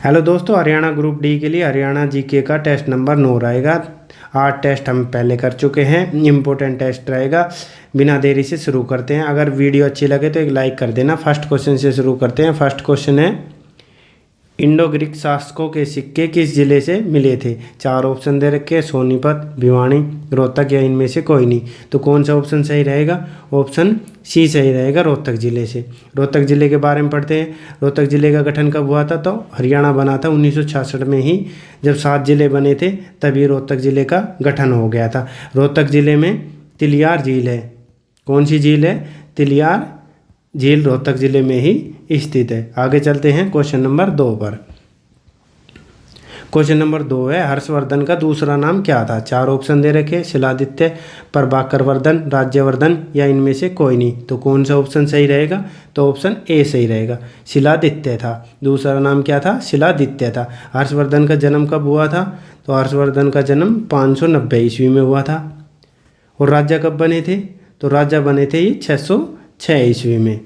Hello दोस्तों, Haryana group D के लिए हरियाणा जीके का टेस्ट नंबर 9 रहेगा। 8 टेस्ट हम पहले कर चुके हैं, इम्पोर्टेंट टेस्ट रहेगा। बिना देरी से शुरू करते हैं। अगर वीडियो अच्छी लगे तो एक लाइक कर देना। फर्स्ट क्वेश्चन से शुरू करते हैं। फर्स्ट क्वेश्चन है, इंडो ग्रीक शासकों के सिक्के किस जिले से मिले थे? 4 ऑप्शन दे रखे हैं, सोनीपत, भिवानी, रोहतक या इनमें से कोई नहीं। तो कौन सा ऑप्शन सही रहेगा? ऑप्शन सी सही रहेगा, रोहतक जिले से। रोहतक जिले के बारे में पढ़ते हैं। रोहतक जिले का गठन कब हुआ था? तो हरियाणा बना था 1966 में ही। जब 7 जिले बने थे तभी रोहतक जिले का गठन हो गया था। रोहतक जिले में तिलियार झील है। कौन सी झील है? तिलियार झील रोहतक जिले में ही स्थित है। आगे चलते हैं क्वेश्चन नंबर 2 पर। क्वेश्चन नंबर 2 है, हर्षवर्धन का दूसरा नाम क्या था? 4 ऑप्शन दे रखे, शिलादित्य, प्रभाकर वर्धन, राज्यवर्धन या इनमें से कोई नहीं। तो कौन सा ऑप्शन सही रहेगा? तो ऑप्शन ए सही रहेगा, शिलादित्य था। दूसरा नाम क्या था? शिलादित्य था। हर्षवर्धन का जन्म कब हुआ था? तो हर्षवर्धन का जन्म 590 ईस्वी में हुआ था। और राजा कब बने थे? तो राजा बने थे ये 606 ईस्वी में।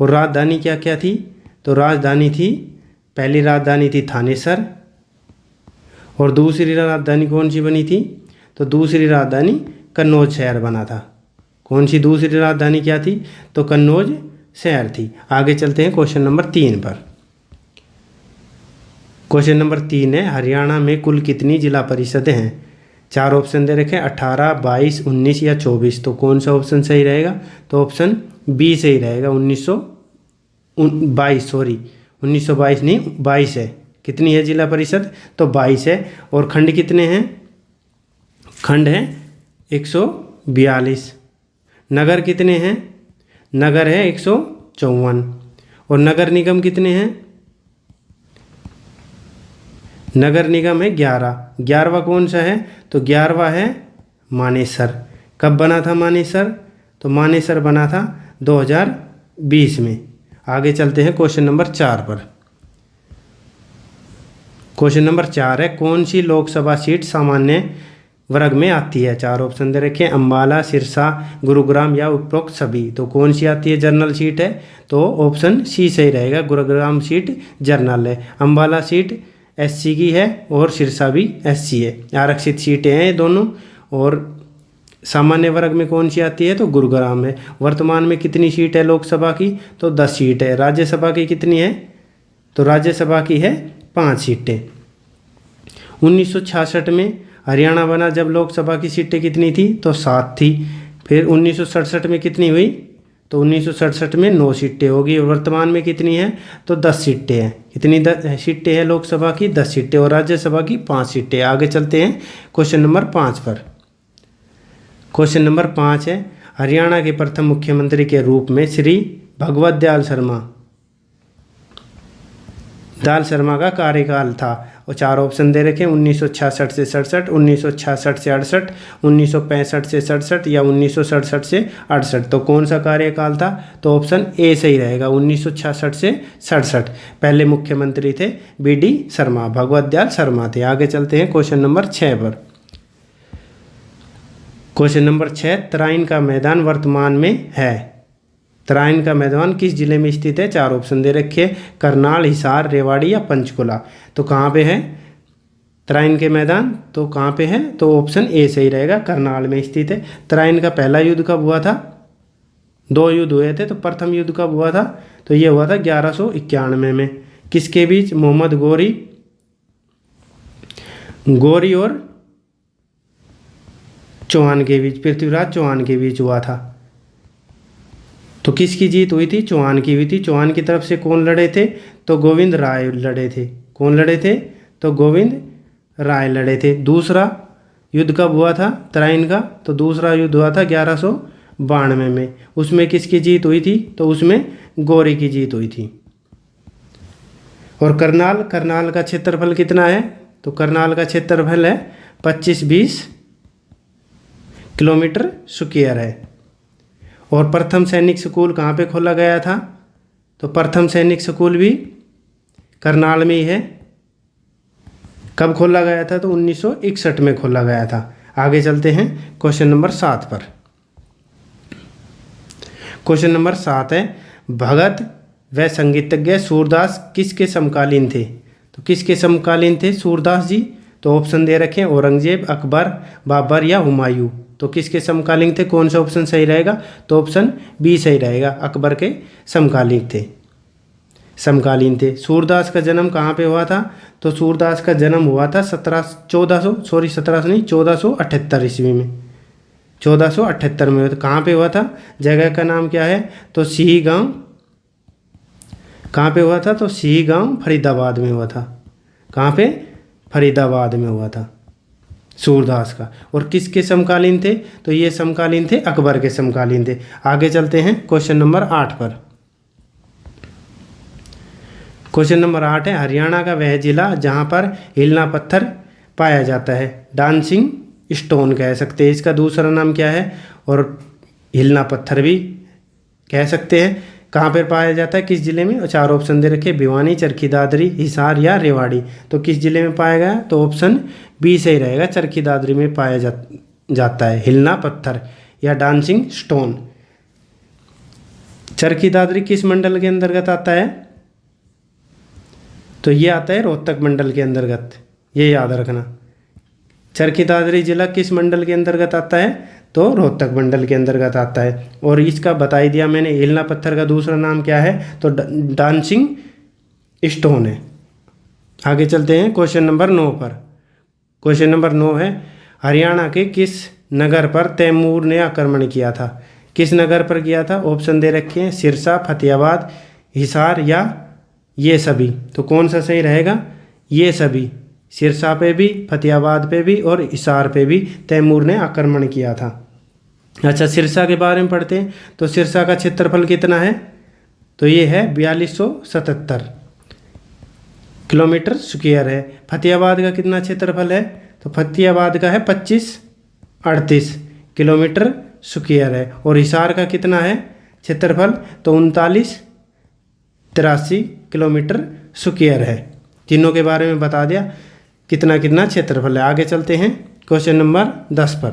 और राजधानी क्या क्या थी? तो राजधानी थी, पहली राजधानी थी थानेसर। और दूसरी राजधानी कौन सी बनी थी? तो दूसरी राजधानी कन्नौज शहर बना था। कौन सी दूसरी राजधानी क्या थी? तो कन्नौज शहर थी। आगे चलते हैं क्वेश्चन नंबर 3 पर। क्वेश्चन नंबर 3 है, हरियाणा में कुल कितनी जिला परिषदें हैं? 4 ऑप्शन दे रखे, 18, 22, 19 या 24। तो कौन सा ऑप्शन सही रहेगा? तो ऑप्शन बी सही रहेगा, 1922 नहीं, 22 है। कितनी है जिला परिषद? तो 22 है। और खंड कितने हैं? खंड हैं 142। नगर कितने हैं? नगर है 154। और नगर निगम कितने हैं? नगर निगम है 11। 11वां कौन सा है? तो 11वां है मानेसर। कब बना था मानेसर? तो मानेसर बना था 2020 में। आगे चलते हैं क्वेश्चन नंबर 4 पर। क्वेश्चन नंबर 4 है, कौन सी लोकसभा सीट सामान्य वर्ग में आती है? 4 ऑप्शन दे रखे हैं, अंबाला, सिरसा, गुरुग्राम या उपरोक्त सभी। तो कौन सी आती है? जनरल सीट है। तो ऑप्शन सी सही रहेगा, गुरुग्राम सीट जनरल है। अंबाला सीट एससी की है और सिरसा भी एससी है। आरक्षित सीटें हैं ये दोनों। और सामान्य वर्ग में कौन सी आती है? तो गुरुग्राम है। वर्तमान में कितनी सीट है लोकसभा की? तो 10 सीट है। राज्यसभा की कितनी है? तो राज्यसभा की है 5 सीटें। 1966 में हरियाणा बना, जब लोकसभा की सीटें कितनी थी? तो 7 थी। फिर 1967 में कितनी हुई? तो 1967 में 9 सीटें होगी। और वर्तमान में कितनी है? तो 10 सीटें हैं। कितनी सीटें हैं लोकसभा की? 10 सीटें। और राज्यसभा की 5 सीटें। आगे चलते हैं क्वेश्चन नंबर 5 पर। क्वेश्चन नंबर 5 है, हरियाणा के प्रथम मुख्यमंत्री के रूप में श्री भगवत दयाल शर्मा का कार्यकाल था। और 4 ऑप्शन दे रखे, 1966 से 67, 1966 से 68, 1965 से 67 या 1967 से 68। तो कौन सा कार्यकाल था? तो ऑप्शन ए सही रहेगा, 1966 से 67। पहले मुख्यमंत्री थे BD शर्मा, भगवत दयाल शर्मा थे। आगे चलते हैं क्वेश्चन नंबर 6 पर। क्वेश्चन नंबर 6, तराइन का मैदान वर्तमान में है। तराइन का मैदान किस जिले में स्थित है? 4 ऑप्शन दे रखे, करनाल, हिसार, रेवाड़ी या पंचकुला। तो कहाँ पे है तराइन के मैदान? तो कहाँ पे है? तो ऑप्शन ए सही रहेगा, करनाल में स्थित है। तराइन का पहला युद्ध कब हुआ था? 2 युद्ध हुए थे। तो प्रथम युद्ध कब हुआ था? तो ये हुआ था 1191 में। किसके बीच? मोहम्मद गौरी और चौहान के बीच, पृथ्वीराज चौहान के बीच हुआ था। तो किसकी जीत हुई थी? चौहान की हुई थी। चौहान की तरफ से कौन लड़े थे? तो गोविंद राय लड़े थे। कौन लड़े थे? तो गोविंद राय लड़े थे। दूसरा युद्ध कब हुआ था तराइन का? तो दूसरा युद्ध हुआ था 1192 में। उसमें किसकी जीत हुई थी? तो उसमें गौरी की जीत हुई थी। और करनाल का क्षेत्रफल कितना है? तो करनाल का क्षेत्रफल है 25-20 किलोमीटर स्क्वायर है। और प्रथम सैनिक स्कूल कहाँ पे खोला गया था? तो प्रथम सैनिक स्कूल भी करनाल में ही है। कब खोला गया था? तो 1961 में खोला गया था। आगे चलते हैं क्वेश्चन नंबर 7 पर। क्वेश्चन नंबर 7 है, भगत व संगीतज्ञ सूरदास किसके समकालीन थे? तो किसके समकालीन थे सूरदास जी? तो ऑप्शन दे रखे हैं औरंगजेब, अकबर, बाबर या हुमायूं। तो किसके समकालीन थे? कौन सा ऑप्शन सही रहेगा? तो ऑप्शन बी सही रहेगा, अकबर के समकालीन थे। सूरदास का जन्म कहाँ पे हुआ था? तो सूरदास का जन्म हुआ था 1478 ईस्वी में। 1478 में। तो कहाँ पे हुआ था? जगह का नाम क्या है? तो सिही गांव। कहाँ पे हुआ था? तो सिही गांव फरीदाबाद में हुआ था। कहाँ पे? फरीदाबाद में हुआ था सूरदास का। और किसके समकालीन थे? तो ये समकालीन थे अकबर के समकालीन थे। आगे चलते हैं क्वेश्चन नंबर 8 पर। क्वेश्चन नंबर 8 है, हरियाणा का वह जिला जहाँ पर हिलना पत्थर पाया जाता है। डांसिंग स्टोन कह सकते हैं, इसका दूसरा नाम क्या है? और हिलना पत्थर भी कह सकते हैं। कहाँ पर पाया जाता है, किस जिले में? और 4 ऑप्शन दे रखे, भिवानी, चरखी दादरी, हिसार या रेवाड़ी। तो किस जिले में पाया गया? तो ऑप्शन बी सही रहेगा, चरखी दादरी में पाया जाता है हिलना पत्थर या डांसिंग स्टोन। चरखी दादरी किस मंडल के अंतर्गत आता है? तो ये आता है रोहतक मंडल के अंतर्गत, ये याद रखना। चरखी दादरी जिला किस मंडल के अंतर्गत आता है? तो रोहतक मंडल के अंतर्गत आता है। और इसका बता ही दिया मैंने, हिलना पत्थर का दूसरा नाम क्या है? तो डांसिंग स्टोन है। आगे चलते हैं क्वेश्चन नंबर 9 पर। क्वेश्चन नंबर 9 है, हरियाणा के किस नगर पर तैमूर ने आक्रमण किया था? किस नगर पर किया था? ऑप्शन दे रखे हैं, सिरसा, फतेहाबाद, हिसार या ये सभी। तो कौन सा सही रहेगा? ये सभी। सिरसा पे भी, फतेहाबाद पे भी और हिसार पे भी तैमूर ने आक्रमण किया था। अच्छा, सिरसा के बारे में पढ़ते हैं। तो सिरसा का क्षेत्रफल कितना है? तो ये है 4277 किलोमीटर स्क्वायर है। फतेहाबाद का कितना क्षेत्रफल है? तो फतेहाबाद का है 2538 किलोमीटर स्क्वायर है। और हिसार का कितना है क्षेत्रफल? तो 3983 किलोमीटर स्क्वायर है। तीनों के बारे में बता दिया कितना कितना क्षेत्रफल है। आगे चलते हैं क्वेश्चन नंबर 10 पर।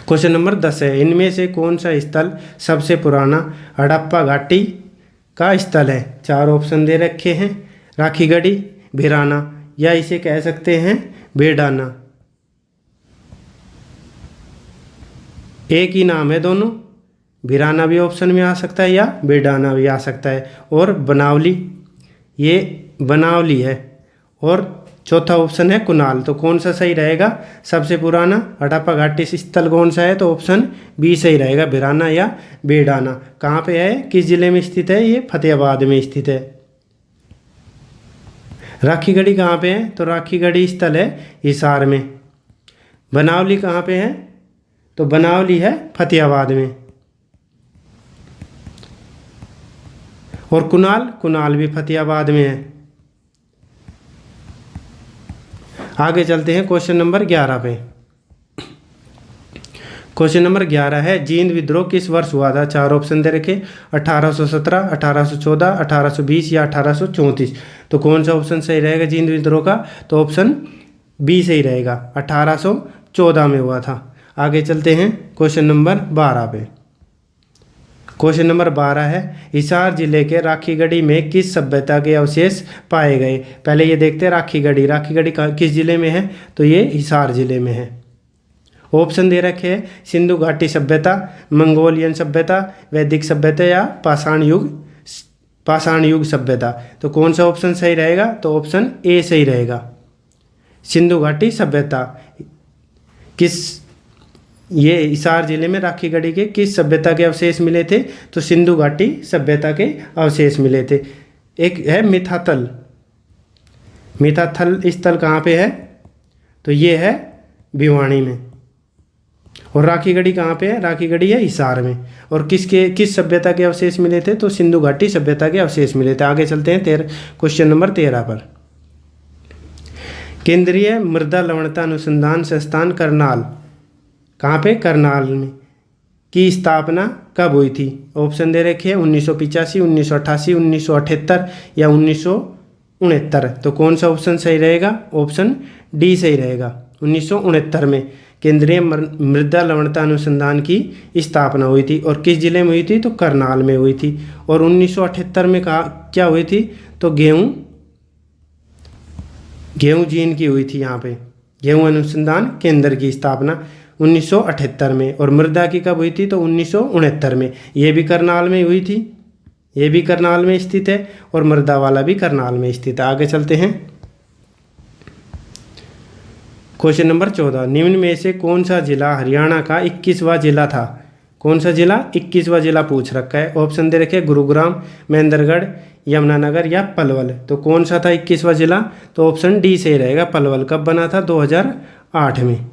क्वेश्चन नंबर 10 है, इनमें से कौन सा स्थल सबसे पुराना हड़प्पा घाटी का स्थल है? 4 ऑप्शन दे रखे हैं, राखीगढ़ी, भिराना या इसे कह सकते हैं बेडाना। एक ही नाम है दोनों, भिराना भी ऑप्शन में आ सकता है या बेडाना भी आ सकता है। और बनावली, ये बनावली है। और चौथा ऑप्शन है कुनाल। तो कौन सा सही रहेगा? सबसे पुराना हड़प्पा घाटी स्थल कौन सा है? तो ऑप्शन बी सही रहेगा, भिराना या बेडाना। कहाँ पे है, किस जिले में स्थित है? ये फतेहाबाद में स्थित है। राखीगढ़ी कहाँ पे है? तो राखीगढ़ी स्थल है हिसार में। बनावली कहाँ पे है? तो बनावली है फतेहाबाद में। और कुनाल भी फतेहाबाद में है। आगे चलते हैं क्वेश्चन नंबर 11 पे। क्वेश्चन नंबर 11 है, जींद विद्रोह किस वर्ष हुआ था? 4 ऑप्शन दे रखे, 1817, 1814, 1820 या 1834। तो कौन सा ऑप्शन सही रहेगा जींद विद्रोह का? तो ऑप्शन बी सही रहेगा, 1814 में हुआ था। आगे चलते हैं क्वेश्चन नंबर 12 पे। क्वेश्चन नंबर 12 है, हिसार जिले के राखीगढ़ी में किस सभ्यता के अवशेष पाए गए? पहले ये देखते हैं राखीगढ़ी किस जिले में है? तो ये हिसार जिले में है। ऑप्शन दे रखे हैं, सिंधु घाटी सभ्यता, मंगोलियन सभ्यता, वैदिक सभ्यता या पाषाण युग सभ्यता। तो कौन सा ऑप्शन सही रहेगा? तो ऑप्शन ए सही रहेगा, सिंधु घाटी सभ्यता। ये हिसार जिले में राखीगढ़ी के किस सभ्यता के अवशेष मिले थे? तो सिंधु घाटी सभ्यता के अवशेष मिले थे। एक है मिथाथल स्थल कहाँ पे है? तो ये है भिवानी में। और राखीगढ़ी कहाँ पे है? राखीगढ़ी है हिसार में। और किस सभ्यता के अवशेष मिले थे? तो सिंधु घाटी सभ्यता के अवशेष मिले थे। आगे चलते हैं क्वेश्चन नंबर 13 पर। केंद्रीय मृदा लवणता अनुसंधान संस्थान करनाल, कहाँ पे? करनाल में, की स्थापना कब हुई थी? ऑप्शन दे रखे हैं 1985, 1988, 1978 या 1969। तो कौन सा ऑप्शन सही रहेगा? ऑप्शन डी सही रहेगा, 1969 में केंद्रीय मृदा लवणता अनुसंधान की स्थापना हुई थी। और किस जिले में हुई थी? तो करनाल में हुई थी। और 1978 में क्या हुई थी? तो गेहूँ गेहूं जीन की हुई थी यहाँ पे, गेहूं अनुसंधान केंद्र की स्थापना 1978 में। और मृदा की कब हुई थी? तो 1969 में। ये भी करनाल में हुई थी, ये भी करनाल में स्थित है, और मृदा वाला भी करनाल में स्थित है। आगे चलते हैं। क्वेश्चन नंबर 14, निम्न में से कौन सा जिला हरियाणा का 21वां जिला था? कौन सा जिला 21वां जिला पूछ रखा है। ऑप्शन दे रखे गुरुग्राम, महेंद्रगढ़, यमुनानगर या पलवल। तो कौन सा था 21वां जिला? तो ऑप्शन डी सही रहेगा, पलवल। कब बना था? 2008 में।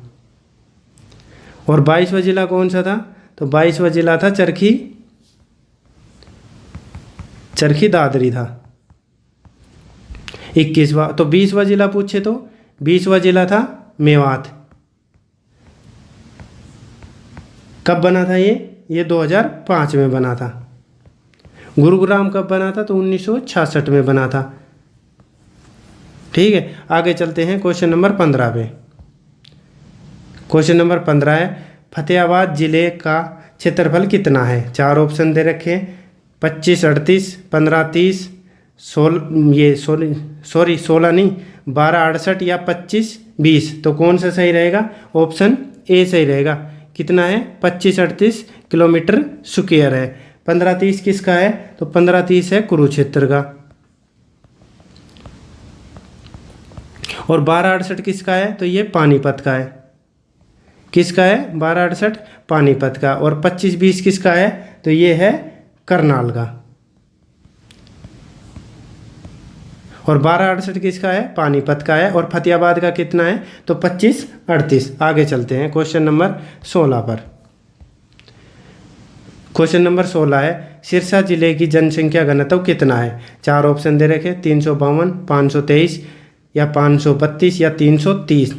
और 22वां जिला कौन सा था? तो 22वां जिला था चरखी दादरी था 21वां। तो 20वां जिला पूछे तो 20वां जिला था मेवात। कब बना था ये 2005 में बना था। गुरुग्राम कब बना था? तो 1966 में बना था। ठीक है, आगे चलते हैं क्वेश्चन नंबर 15 पे। क्वेश्चन नंबर 15 है, फतेहाबाद जिले का क्षेत्रफल कितना है? 4 ऑप्शन दे रखे हैं, 25, 38, 15, 30, 16 नहीं, 12, 68 या 25, 20। तो कौन सा सही रहेगा? ऑप्शन ए सही रहेगा। कितना है? 25, 38 किलोमीटर स्क्वायर है। 15, 30 किसका है? तो 15, 30 है कुरुक्षेत्र का। और 12, 68 किसका है? तो ये पानीपत का है। किसका है? 12, 68 पानीपत का। और 25, 20 किसका है? तो ये है करनाल का। और 12, 68 किसका है? पानीपत का है। और फतेहाबाद का कितना है? तो 25, 38। आगे चलते हैं क्वेश्चन नंबर 16 पर। क्वेश्चन नंबर 16 है, सिरसा जिले की जनसंख्या घनत्व कितना है? 4 ऑप्शन दे रखे, 352, 523 या 532 या 330।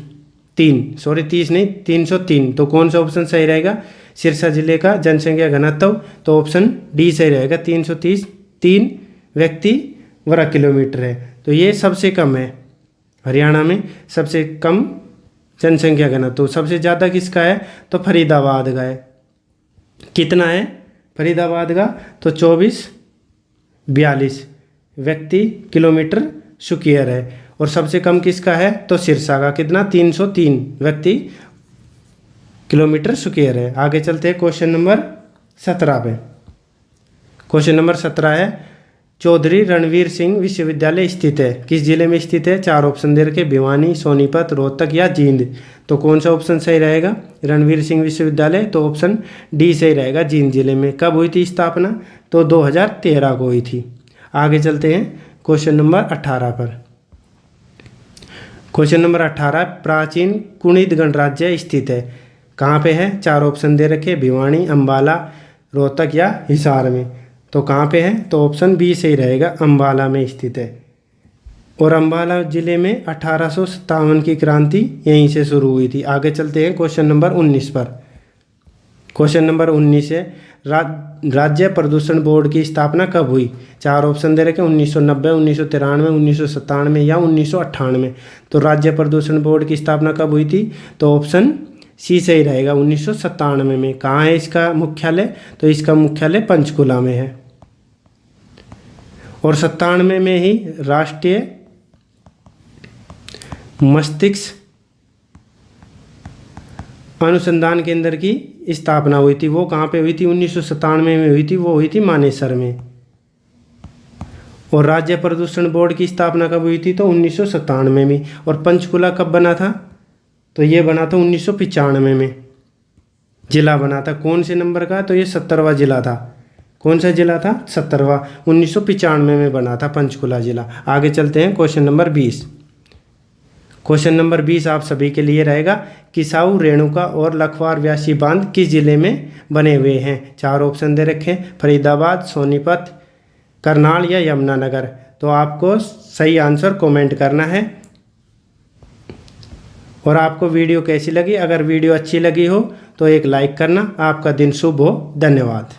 30 नहीं, 303। तो कौन सा ऑप्शन सही रहेगा? सिरसा जिले का जनसंख्या घनत्व, तो ऑप्शन डी सही रहेगा, 330 3 व्यक्ति वर्ग किलोमीटर है। तो ये सबसे कम है हरियाणा में, सबसे कम जनसंख्या घनत्व। तो सबसे ज़्यादा किसका है? तो फरीदाबाद का है। कितना है फरीदाबाद का? तो 24-42 व्यक्ति किलोमीटर स्क्वायर है। और सबसे कम किसका है? तो सिरसा का। कितना? 303 व्यक्ति किलोमीटर स्क्वायर है। आगे चलते हैं क्वेश्चन नंबर 17 पे। क्वेश्चन नंबर 17 है, चौधरी रणवीर सिंह विश्वविद्यालय स्थित है? किस जिले में स्थित है? 4 ऑप्शन दे रखे, भिवानी, सोनीपत, रोहतक या जींद। तो कौन सा ऑप्शन सही रहेगा? रणवीर सिंह विश्वविद्यालय, तो ऑप्शन डी सही रहेगा, जींद जिले में। कब हुई थी स्थापना? तो 2013 को हुई थी। आगे चलते हैं क्वेश्चन नंबर 18 पर। क्वेश्चन नंबर 18, प्राचीन कुणिद गणराज्य स्थित है? कहाँ पे है? 4 ऑप्शन दे रखे, भिवानी, अंबाला, रोहतक या हिसार में। तो कहाँ पे है? तो ऑप्शन बी सही रहेगा, अंबाला में स्थित है। और अंबाला जिले में 1857 की क्रांति यहीं से शुरू हुई थी। आगे चलते हैं क्वेश्चन नंबर 19 पर। क्वेश्चन नंबर 19 है, राज्य प्रदूषण बोर्ड की स्थापना कब हुई? 4 ऑप्शन दे रखे, 1990, 1993, 1997 या 1998। तो राज्य प्रदूषण बोर्ड की स्थापना कब हुई थी? तो ऑप्शन सी सही रहेगा, 1997 में। कहाँ है इसका मुख्यालय? तो इसका मुख्यालय पंचकुला में है। और 97 में ही राष्ट्रीय मस्तिष्क अनुसंधान केंद्र की स्थापना हुई थी। वो कहाँ पे हुई थी? 1997 में हुई थी। वो हुई थी मानेसर में। और राज्य प्रदूषण बोर्ड की स्थापना कब हुई थी? तो 1997 में। और पंचकुला कब बना था? तो ये बना था 1995 में, जिला बना था। कौन से नंबर का? तो ये 70वां जिला था। कौन सा जिला था? 70वां। 1995 में बना था पंचकुला जिला। आगे चलते हैं क्वेश्चन नंबर 20। क्वेश्चन नंबर 20 आप सभी के लिए रहेगा, किसाऊ, रेणुका और लखवार व्यासी बांध किस जिले में बने हुए हैं? 4 ऑप्शन दे रखे, फरीदाबाद, सोनीपत, करनाल या यमुनानगर। तो आपको सही आंसर कमेंट करना है। और आपको वीडियो कैसी लगी? अगर वीडियो अच्छी लगी हो तो एक लाइक करना। आपका दिन शुभ हो। धन्यवाद।